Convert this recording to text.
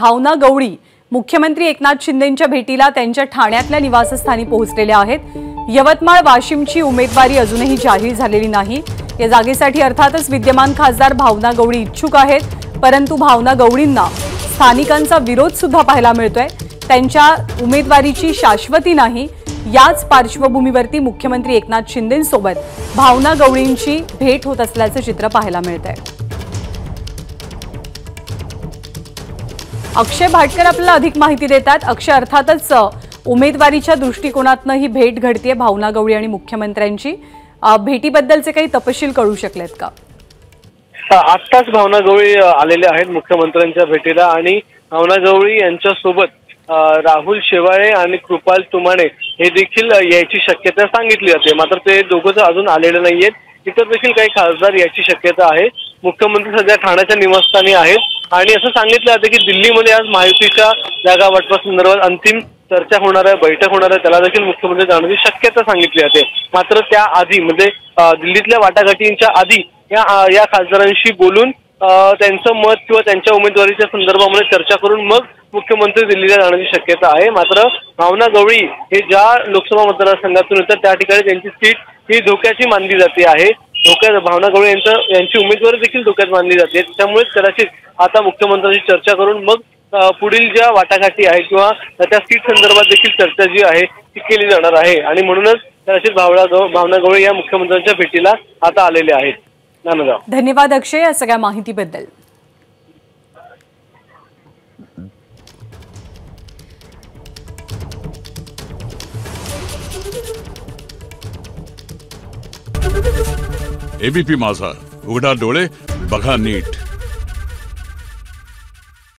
भावना गवळी मुख्यमंत्री एकनाथ शिंदेंच्या भेटीला त्यांच्या ठाण्यातल्या निवासस्थानी पोहोचलेल्या आहेत। यवतमाळ वाशिमची उमेदवारी अजूनही जाहीर झालेली नाही। या जागेसाठी अर्थातच विद्यमान खासदार भावना गवळी इच्छुक आहेत, परंतु भावना गवळींना स्थानिकांचा विरोध सुद्धा पाहायला मिळतोय। त्यांच्या उमेदवारीची शाश्वती नाही। याच पार्श्वभूमीवरती मुख्यमंत्री एकनाथ शिंदेंसोबत भावना गवळींची भेट होत असल्याचं चित्र पाहायला मिळतंय। अक्षय भाटकर आपल्याला अधिक माहिती देतात। अक्षय, अर्थातच उमेदवारीच्या दृष्टिकोनातून ही भेट घडते भावना गवळी आणि मुख्यमंत्र्यांची। भेटीबद्दलचे काही तपशील कळू शकलेत का? आत्ताच भावना गवळी आलेले आहेत मुख्यमंत्र्यांच्या भेटीला आणि भावना गवळी यांच्यासोबत राहुल शेवाळे आणि कृपाल तुमाणे हे देखील यायची शक्यता सांगितली जाते। मात्र ते दोघंच अजून आलेले नाहीयेत। इतर देखील काही खासदार याची शक्यता आहे। मुख्यमंत्री सध्या ठाण्याच्या निवासस्थानी आहेत आणि असं सांगितलं जातं की दिल्लीमध्ये आज महायुतीच्या जागा वाटपासंदर्भात अंतिम चर्चा होणार आहे, बैठक होणार आहे, त्याला देखील मुख्यमंत्री जाण्याची शक्यता सांगितली जाते। मात्र त्या आधी म्हणजे दिल्लीतल्या वाटाघाटींच्या आधी या खासदारांशी बोलून त्यांचं मत किंवा त्यांच्या उमेदवारीच्या संदर्भामध्ये चर्चा करून मग मुख्यमंत्री दिल्लीला जाण्याची शक्यता आहे। मात्र भावना गवळी हे ज्या लोकसभा मतदारसंघातून येतात त्या ठिकाणी त्यांची सीट ही धोक्याची मानली जाते आहे। भावना गवळी यांची उमेदवारी देखील धोक्यात मानली जाते। त्यामुळे कदाचित आता मुख्यमंत्र्यांशी चर्चा करून मग पुढील ज्या वाटाघाटी आहे किंवा त्या सीट संदर्भात देखील चर्चा जी आहे ती केली जाणार आहे आणि म्हणूनच कदाचित भावना गवळी या मुख्यमंत्र्यांच्या भेटीला आता आलेले आहेत। धन्यवाद अक्षय या सगळ्या माहितीबद्दल। एबीपी माझा, उघडा डोळे बघा नीट।